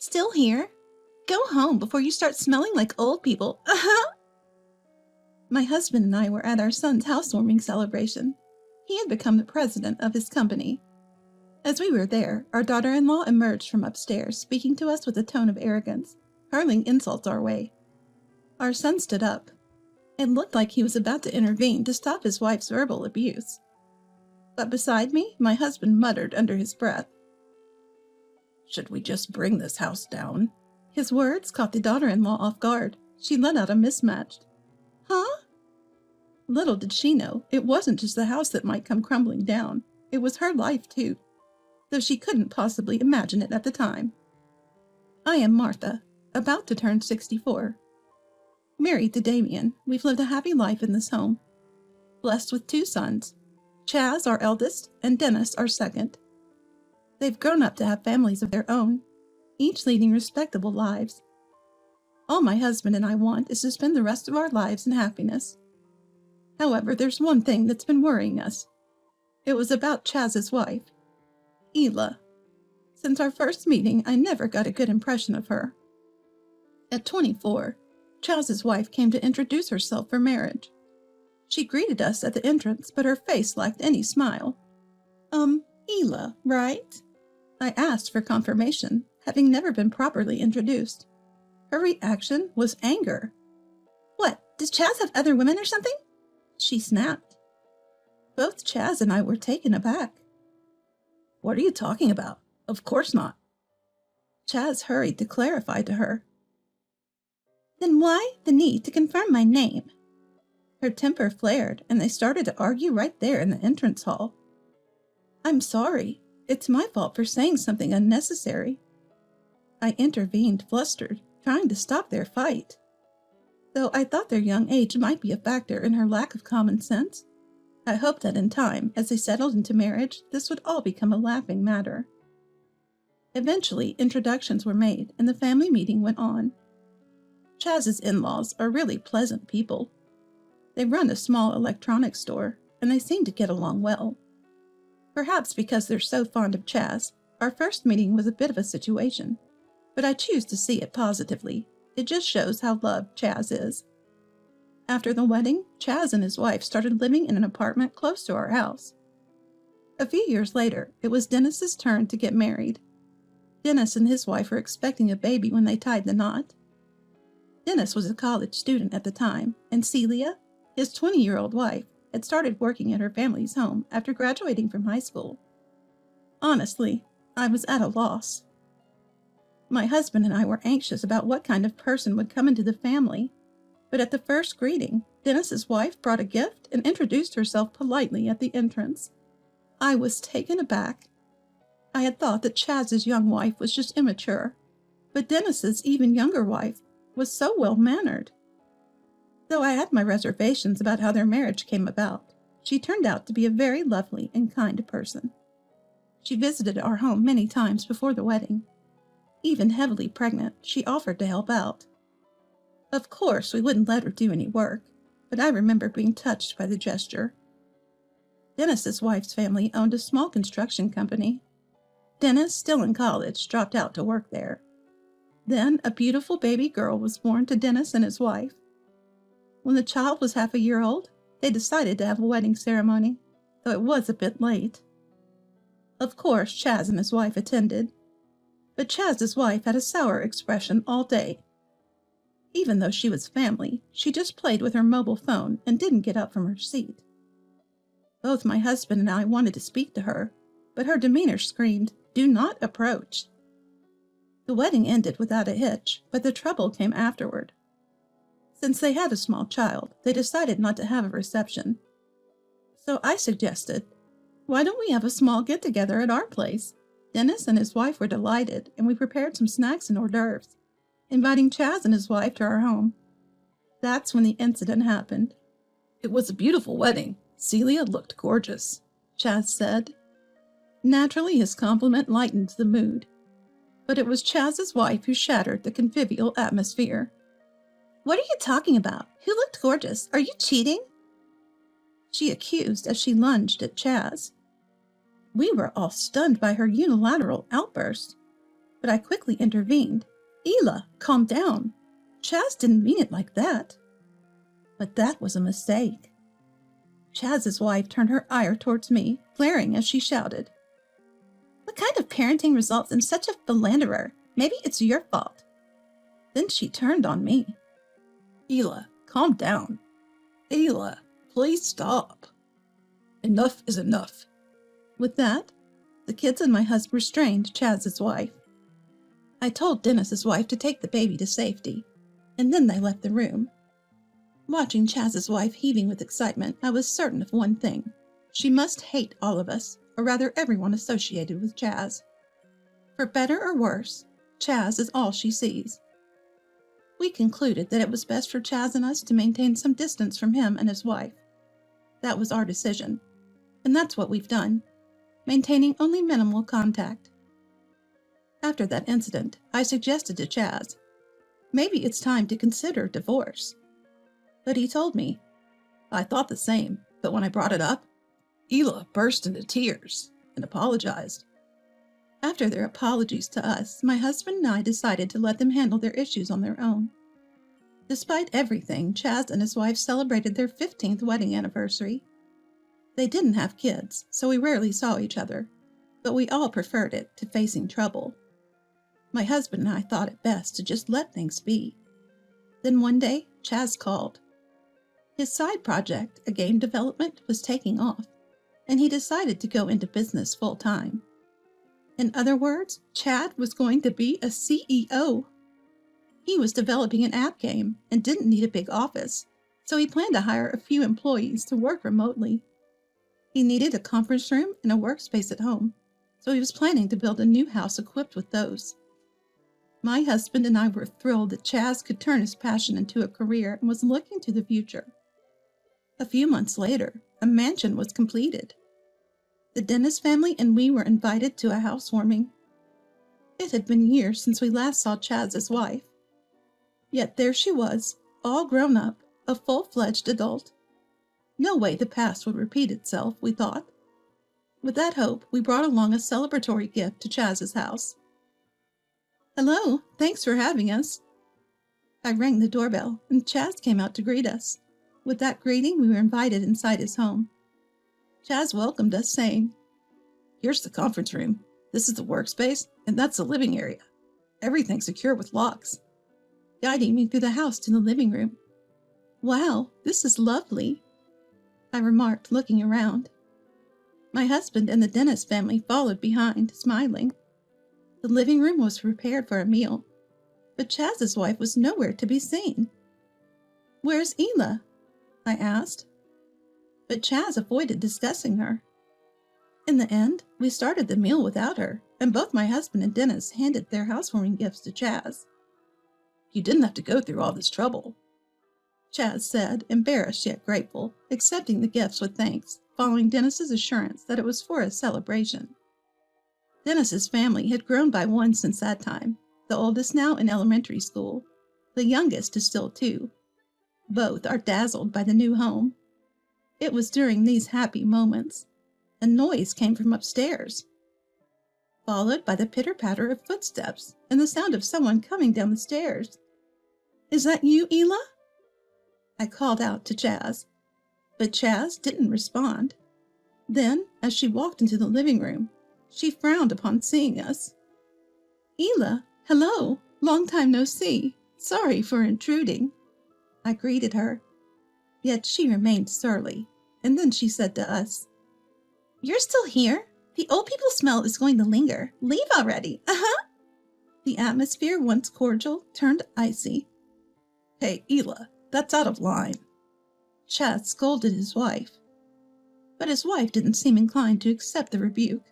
Still here? Go home before you start smelling like old people. My husband and I were at our son's housewarming celebration. He had become the president of his company. As we were there, our daughter-in-law emerged from upstairs, speaking to us with a tone of arrogance, hurling insults our way. Our son stood up. It looked like he was about to intervene to stop his wife's verbal abuse. But beside me, my husband muttered under his breath, "Should we just bring this house down?" His words caught the daughter-in-law off guard. She let out a mismatched, "Huh?" Little did she know, it wasn't just the house that might come crumbling down. It was her life, too, though she couldn't possibly imagine it at the time. I am Martha, about to turn 64. Married to Damien, we've lived a happy life in this home. Blessed with 2 sons, Chaz, our eldest, and Dennis, our second. They've grown up to have families of their own, each leading respectable lives. All my husband and I want is to spend the rest of our lives in happiness. However, there's one thing that's been worrying us. It was about Chaz's wife, Ela. Since our first meeting, I never got a good impression of her. At 24, Chaz's wife came to introduce herself for marriage. She greeted us at the entrance, but her face lacked any smile. Ela, right?" I asked for confirmation, having never been properly introduced. Her reaction was anger. "What, does Chaz have other women or something?" she snapped. Both Chaz and I were taken aback. "What are you talking about? Of course not." Chaz hurried to clarify to her. "Then why the need to confirm my name?" Her temper flared, and they started to argue right there in the entrance hall. "I'm sorry. It's my fault for saying something unnecessary." I intervened, flustered, trying to stop their fight. Though I thought their young age might be a factor in her lack of common sense, I hoped that in time, as they settled into marriage, this would all become a laughing matter. Eventually, introductions were made, and the family meeting went on. Chaz's in-laws are really pleasant people. They run a small electronics store, and they seem to get along well. Perhaps because they're so fond of Chaz, our first meeting was a bit of a situation, but I choose to see it positively. It just shows how loved Chaz is. After the wedding, Chaz and his wife started living in an apartment close to our house. A few years later, it was Dennis's turn to get married. Dennis and his wife were expecting a baby when they tied the knot. Dennis was a college student at the time, and Celia, his 20-year-old wife, had started working at her family's home after graduating from high school. Honestly, I was at a loss. My husband and I were anxious about what kind of person would come into the family, but at the first greeting, Dennis's wife brought a gift and introduced herself politely at the entrance. I was taken aback. I had thought that Chaz's young wife was just immature, but Dennis's even younger wife was so well-mannered. Though I had my reservations about how their marriage came about, she turned out to be a very lovely and kind person. She visited our home many times before the wedding. Even heavily pregnant, she offered to help out. Of course, we wouldn't let her do any work, but I remember being touched by the gesture. Dennis's wife's family owned a small construction company. Dennis, still in college, dropped out to work there. Then a beautiful baby girl was born to Dennis and his wife. When the child was half a year old, they decided to have a wedding ceremony, though it was a bit late. Of course, Chaz and his wife attended, but Chaz's wife had a sour expression all day. Even though she was family, she just played with her mobile phone and didn't get up from her seat. Both my husband and I wanted to speak to her, but her demeanor screamed, "Do not approach." The wedding ended without a hitch, but the trouble came afterward. Since they had a small child, they decided not to have a reception. So I suggested, why don't we have a small get-together at our place? Dennis and his wife were delighted, and we prepared some snacks and hors d'oeuvres, inviting Chaz and his wife to our home. That's when the incident happened. "It was a beautiful wedding. Celia looked gorgeous," Chaz said. Naturally, his compliment lightened the mood. But it was Chaz's wife who shattered the convivial atmosphere. "What are you talking about? Who looked gorgeous? Are you cheating?" she accused as she lunged at Chaz. We were all stunned by her unilateral outburst, But I quickly intervened. Ela, calm down. Chaz didn't mean it like that. But that was a mistake. Chaz's wife turned her ire towards me, glaring as she shouted, "What kind of parenting results in such a philanderer? Maybe it's your fault." Then she turned on me. "Ela, calm down. Ela, please stop. Enough is enough." With that, the kids and my husband restrained Chaz's wife. I told Dennis's wife to take the baby to safety, and then they left the room. Watching Chaz's wife heaving with excitement, I was certain of one thing. She must hate all of us, or rather everyone associated with Chaz. For better or worse, Chaz is all she sees. We concluded that it was best for Chaz and us to maintain some distance from him and his wife. That was our decision, and that's what we've done, maintaining only minimal contact. After that incident, I suggested to Chaz, maybe it's time to consider divorce. But he told me, "I thought the same, but when I brought it up, Ela burst into tears and apologized." After their apologies to us, my husband and I decided to let them handle their issues on their own. Despite everything, Chaz and his wife celebrated their 15th wedding anniversary. They didn't have kids, so we rarely saw each other, but we all preferred it to facing trouble. My husband and I thought it best to just let things be. Then one day, Chaz called. His side project, a game development, was taking off, and he decided to go into business full-time. In other words, Chad was going to be a CEO. He was developing an app game and didn't need a big office, so he planned to hire a few employees to work remotely. He needed a conference room and a workspace at home, so he was planning to build a new house equipped with those. My husband and I were thrilled that Chaz could turn his passion into a career and was looking to the future. A few months later, a mansion was completed. The Dennis family and we were invited to a housewarming. It had been years since we last saw Chaz's wife. Yet there she was, all grown up, a full-fledged adult. No way the past would repeat itself, we thought. With that hope, we brought along a celebratory gift to Chaz's house. "Hello, thanks for having us." I rang the doorbell, and Chaz came out to greet us. With that greeting, we were invited inside his home. Chaz welcomed us, saying, "Here's the conference room. This is the workspace, and that's the living area. Everything's secure with locks," guiding me through the house to the living room. "Wow, this is lovely," I remarked, looking around. My husband and the Dennis family followed behind, smiling. The living room was prepared for a meal, but Chaz's wife was nowhere to be seen. "Where's Ela?" I asked. But Chaz avoided discussing her. In the end, we started the meal without her, and both my husband and Dennis handed their housewarming gifts to Chaz. "You didn't have to go through all this trouble," Chaz said, embarrassed yet grateful, accepting the gifts with thanks, following Dennis's assurance that it was for a celebration. Dennis's family had grown by one since that time, the oldest now in elementary school. The youngest is still 2. Both are dazzled by the new home. It was during these happy moments. A noise came from upstairs, followed by the pitter-patter of footsteps and the sound of someone coming down the stairs. "Is that you, Ela?" I called out to Chaz, but Chaz didn't respond. Then, as she walked into the living room, she frowned upon seeing us. "Ela, hello, long time no see. Sorry for intruding," I greeted her. Yet she remained surly, and then she said to us, "You're still here? The old people smell is going to linger. Leave already. The atmosphere, once cordial, turned icy. "Hey, Ela, that's out of line," Chaz scolded his wife. But his wife didn't seem inclined to accept the rebuke.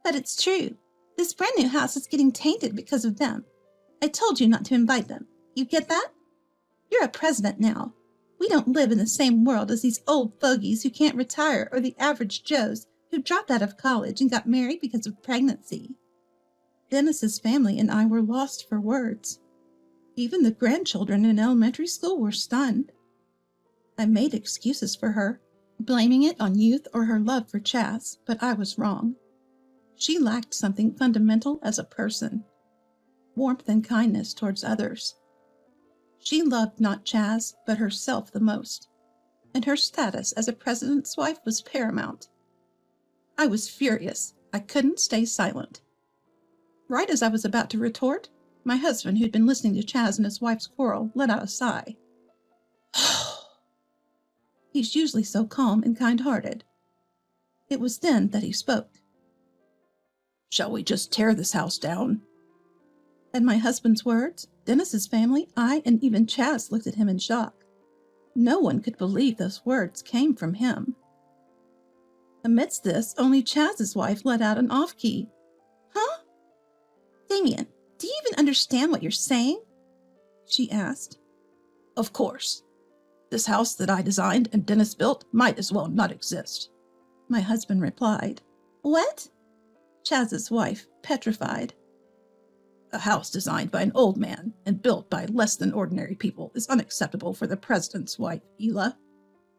"But it's true. This brand new house is getting tainted because of them. I told you not to invite them. You get that? You're a president now. We don't live in the same world as these old fogies who can't retire or the average Joes who dropped out of college and got married because of pregnancy." Dennis's family and I were lost for words. Even the grandchildren in elementary school were stunned. I made excuses for her, blaming it on youth or her love for Chaz, but I was wrong. She lacked something fundamental as a person: warmth and kindness towards others. She loved not Chaz, but herself the most, and her status as a president's wife was paramount. I was furious. I couldn't stay silent. Right as I was about to retort, my husband, who'd been listening to Chaz and his wife's quarrel, let out a sigh. He's usually so calm and kind-hearted. It was then that he spoke. "Shall we just tear this house down?" At my husband's words, Dennis's family, I, and even Chaz looked at him in shock. No one could believe those words came from him. Amidst this, only Chaz's wife let out an off-key. "Huh? Damien, do you even understand what you're saying?" she asked. "Of course. This house that I designed and Dennis built might as well not exist," my husband replied. "What?" Chaz's wife, petrified. "A house designed by an old man and built by less than ordinary people is unacceptable for the president's wife, Ela.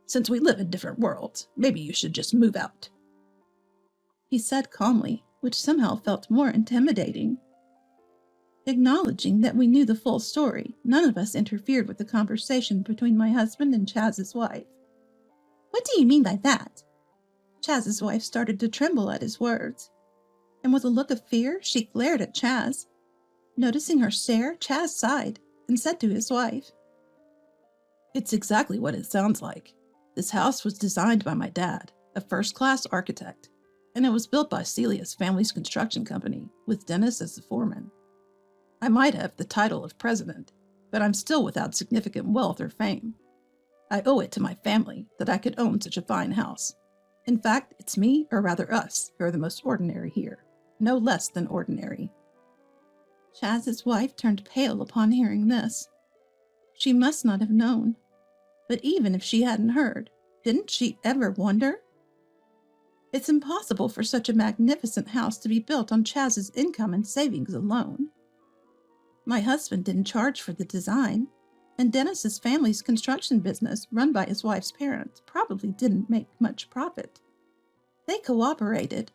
Since we live in different worlds, maybe you should just move out," he said calmly, which somehow felt more intimidating. Acknowledging that we knew the full story, none of us interfered with the conversation between my husband and Chaz's wife. "What do you mean by that?" Chaz's wife started to tremble at his words, and with a look of fear, she glared at Chaz. Noticing her stare, Chaz sighed and said to his wife, "It's exactly what it sounds like. This house was designed by my dad, a first-class architect, and it was built by Celia's family's construction company, with Dennis as the foreman. I might have the title of president, but I'm still without significant wealth or fame. I owe it to my family that I could own such a fine house. In fact, it's me, or rather us, who are the most ordinary here. No less than ordinary." Chaz's wife turned pale upon hearing this. She must not have known. But even if she hadn't heard, didn't she ever wonder? It's impossible for such a magnificent house to be built on Chaz's income and savings alone. My husband didn't charge for the design, and Dennis's family's construction business, run by his wife's parents, probably didn't make much profit. They cooperated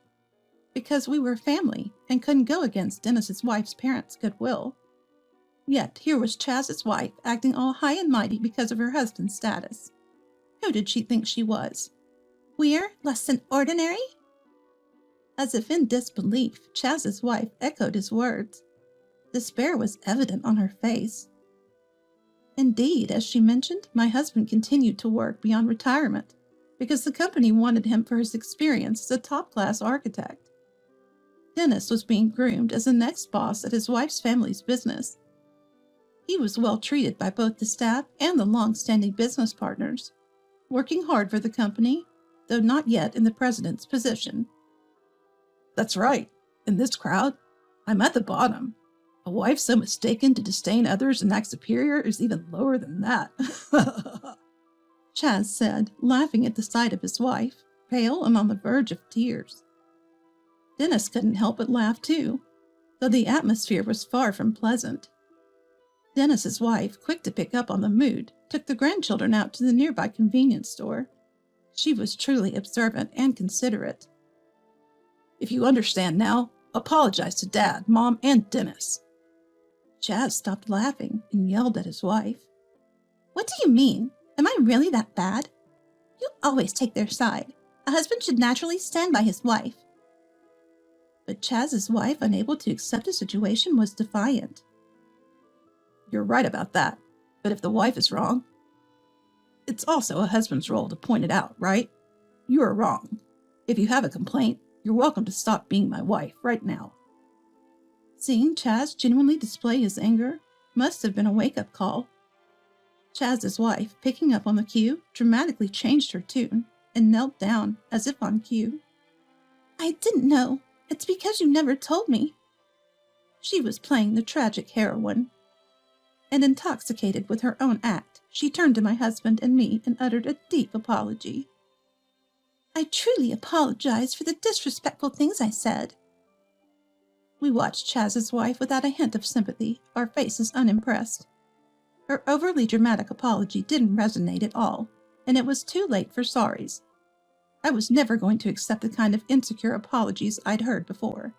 because we were family and couldn't go against Dennis's wife's parents' goodwill. Yet here was Chaz's wife acting all high and mighty because of her husband's status. Who did she think she was? We're less than ordinary? As if in disbelief, Chaz's wife echoed his words. Despair was evident on her face. Indeed, as she mentioned, my husband continued to work beyond retirement because the company wanted him for his experience as a top-class architect. Dennis was being groomed as the next boss at his wife's family's business. He was well treated by both the staff and the long-standing business partners, working hard for the company, though not yet in the president's position. "That's right. In this crowd, I'm at the bottom. A wife so mistaken to disdain others and act superior is even lower than that," Chaz said, laughing at the sight of his wife, pale and on the verge of tears. Dennis couldn't help but laugh too, though the atmosphere was far from pleasant. Dennis's wife, quick to pick up on the mood, took the grandchildren out to the nearby convenience store. She was truly observant and considerate. "If you understand now, apologize to Dad, Mom, and Dennis." Chaz stopped laughing and yelled at his wife. "What do you mean? Am I really that bad? You always take their side. A husband should naturally stand by his wife." But Chaz's wife, unable to accept the situation, was defiant. "You're right about that, but if the wife is wrong, it's also a husband's role to point it out, right? You are wrong. If you have a complaint, you're welcome to stop being my wife right now." Seeing Chaz genuinely display his anger must have been a wake-up call. Chaz's wife, picking up on the cue, dramatically changed her tune and knelt down as if on cue. "I didn't know. It's because you never told me." She was playing the tragic heroine. And intoxicated with her own act, she turned to my husband and me and uttered a deep apology. "I truly apologize for the disrespectful things I said." We watched Chaz's wife without a hint of sympathy, our faces unimpressed. Her overly dramatic apology didn't resonate at all, and it was too late for sorries. I was never going to accept the kind of insecure apologies I'd heard before.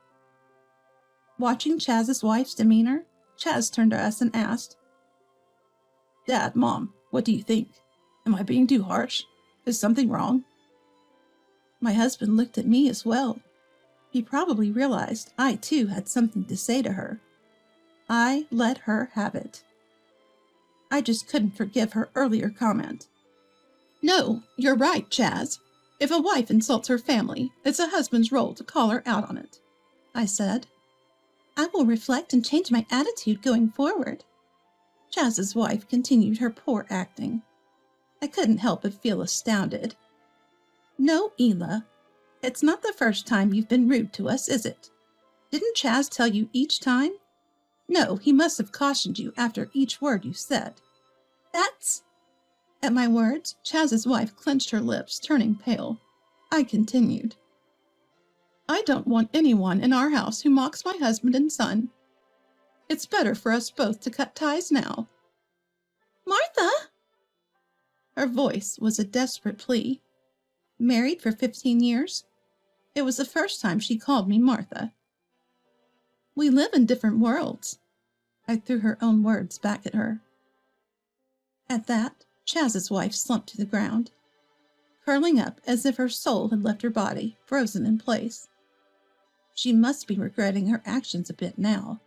Watching Chaz's wife's demeanor, Chaz turned to us and asked, "Dad, Mom, what do you think? Am I being too harsh? Is something wrong?" My husband looked at me as well. He probably realized I too had something to say to her. I let her have it. I just couldn't forgive her earlier comment. "No, you're right, Chaz. If a wife insults her family, it's a husband's role to call her out on it," I said. "I will reflect and change my attitude going forward." Chaz's wife continued her poor acting. I couldn't help but feel astounded. "No, Ela, it's not the first time you've been rude to us, is it? Didn't Chaz tell you each time? No, he must have cautioned you after each word you said." "That's—" At my words, Chaz's wife clenched her lips, turning pale. I continued. "I don't want anyone in our house who mocks my husband and son. It's better for us both to cut ties now." "Martha!" Her voice was a desperate plea. Married for 15 years, it was the first time she called me Martha. "We live in different worlds." I threw her own words back at her. At that, Chaz's wife slumped to the ground, curling up as if her soul had left her body, frozen in place. She must be regretting her actions a bit now.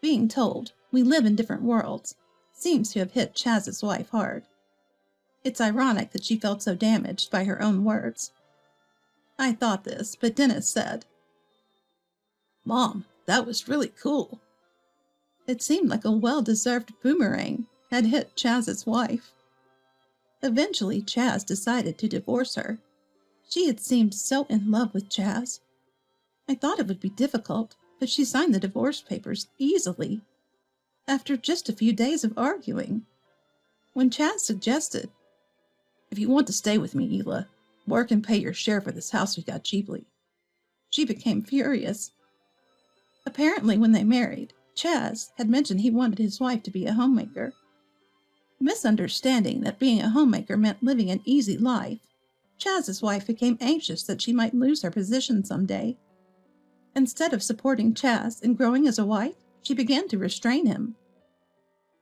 Being told we live in different worlds seems to have hit Chaz's wife hard. It's ironic that she felt so damaged by her own words. I thought this, but Dennis said, "Mom, that was really cool." It seemed like a well-deserved boomerang had hit Chaz's wife. Eventually, Chaz decided to divorce her. She had seemed so in love with Chaz. I thought it would be difficult, but she signed the divorce papers easily, after just a few days of arguing. When Chaz suggested, "If you want to stay with me, Ela, work and pay your share for this house we got cheaply," she became furious. Apparently, when they married, Chaz had mentioned he wanted his wife to be a homemaker. Misunderstanding that being a homemaker meant living an easy life, Chaz's wife became anxious that she might lose her position someday. Instead of supporting Chaz and growing as a wife, she began to restrain him.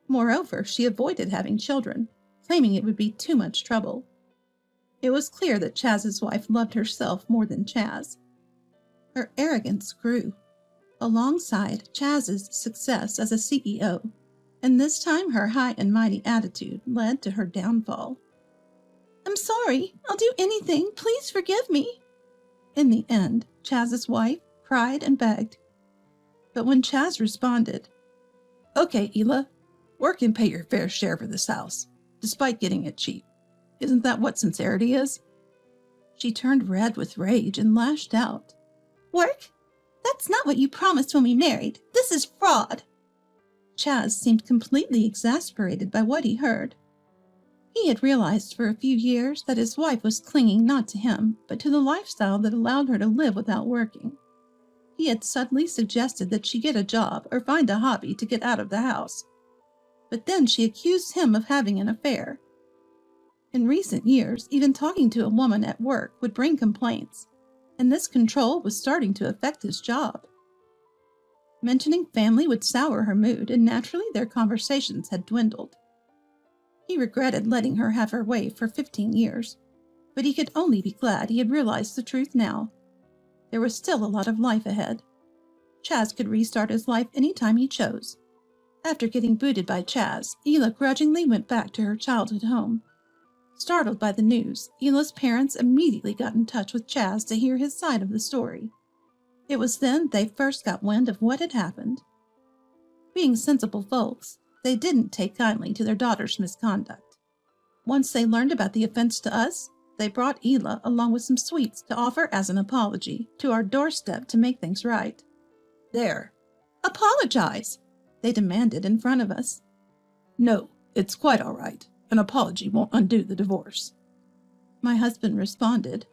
Moreover, she avoided having children, claiming it would be too much trouble. It was clear that Chaz's wife loved herself more than Chaz. Her arrogance grew, alongside Chaz's success as a CEO, and this time her high and mighty attitude led to her downfall. "I'm sorry. I'll do anything. Please forgive me." In the end, Chaz's wife cried and begged. But when Chaz responded, "Okay, Ela, work and pay your fair share for this house, despite getting it cheap. Isn't that what sincerity is?" She turned red with rage and lashed out. "Work? That's not what you promised when we married. This is fraud." Chaz seemed completely exasperated by what he heard. He had realized for a few years that his wife was clinging not to him, but to the lifestyle that allowed her to live without working. He had subtly suggested that she get a job or find a hobby to get out of the house. But then she accused him of having an affair. In recent years, even talking to a woman at work would bring complaints, and this control was starting to affect his job. Mentioning family would sour her mood, and naturally their conversations had dwindled. He regretted letting her have her way for 15 years, but he could only be glad he had realized the truth now. There was still a lot of life ahead. Chaz could restart his life anytime he chose. After getting booted by Chaz, Ela grudgingly went back to her childhood home. Startled by the news, Ela's parents immediately got in touch with Chaz to hear his side of the story. It was then they first got wind of what had happened. Being sensible folks, they didn't take kindly to their daughter's misconduct. Once they learned about the offense to us, they brought Ela along with some sweets to offer as an apology to our doorstep to make things right. "There, apologize," they demanded in front of us. "No, it's quite all right. An apology won't undo the divorce," my husband responded.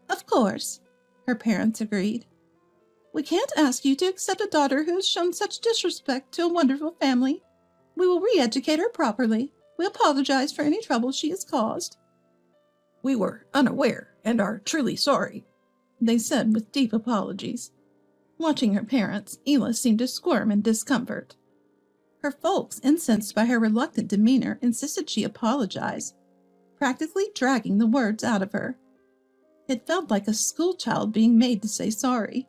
"Of course," her parents agreed. "We can't ask you to accept a daughter who has shown such disrespect to a wonderful family. We will re-educate her properly. We apologize for any trouble she has caused." We were unaware and are truly sorry, they said with deep apologies. Watching her parents, Ela seemed to squirm in discomfort. Her folks, incensed by her reluctant demeanor, insisted she apologize, practically dragging the words out of her. It felt like a schoolchild being made to say sorry.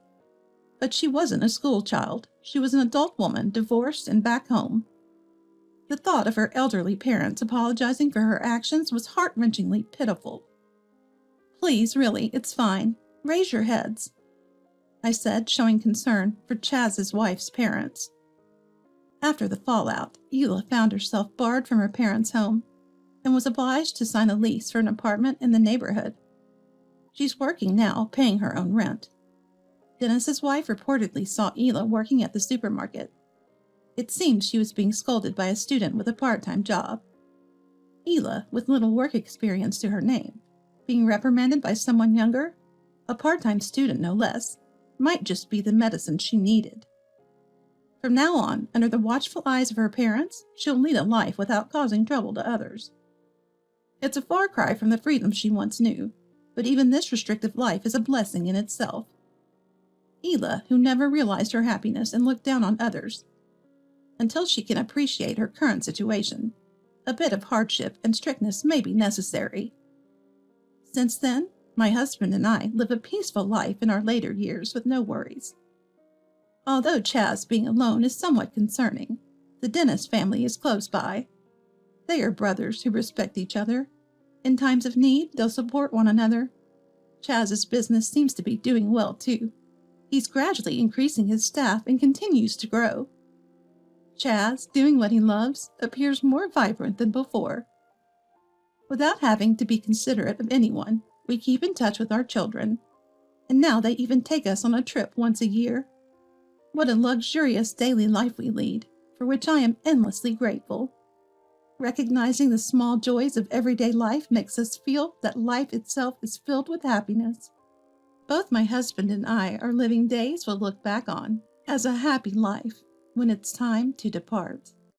But she wasn't a schoolchild. She was an adult woman, divorced and back home. The thought of her elderly parents apologizing for her actions was heart-wrenchingly pitiful. Please, really, it's fine. Raise your heads, I said, showing concern for Chaz's wife's parents. After the fallout, Ela found herself barred from her parents' home and was obliged to sign a lease for an apartment in the neighborhood. She's working now, paying her own rent. Dennis's wife reportedly saw Ela working at the supermarket. It seemed she was being scolded by a student with a part-time job. Ela, with little work experience to her name, being reprimanded by someone younger, a part-time student no less, might just be the medicine she needed. From now on, under the watchful eyes of her parents, she'll lead a life without causing trouble to others. It's a far cry from the freedom she once knew, but even this restrictive life is a blessing in itself. Ela, who never realized her happiness and looked down on others, until she can appreciate her current situation, a bit of hardship and strictness may be necessary. Since then, my husband and I live a peaceful life in our later years with no worries. Although Chaz being alone is somewhat concerning, the Dennis family is close by. They are brothers who respect each other. In times of need, they'll support one another. Chaz's business seems to be doing well, too. He's gradually increasing his staff and continues to grow. Chaz, doing what he loves, appears more vibrant than before. Without having to be considerate of anyone, we keep in touch with our children. And now they even take us on a trip once a year. What a luxurious daily life we lead, for which I am endlessly grateful. Recognizing the small joys of everyday life makes us feel that life itself is filled with happiness. Both my husband and I are living days we'll look back on as a happy life when it's time to depart.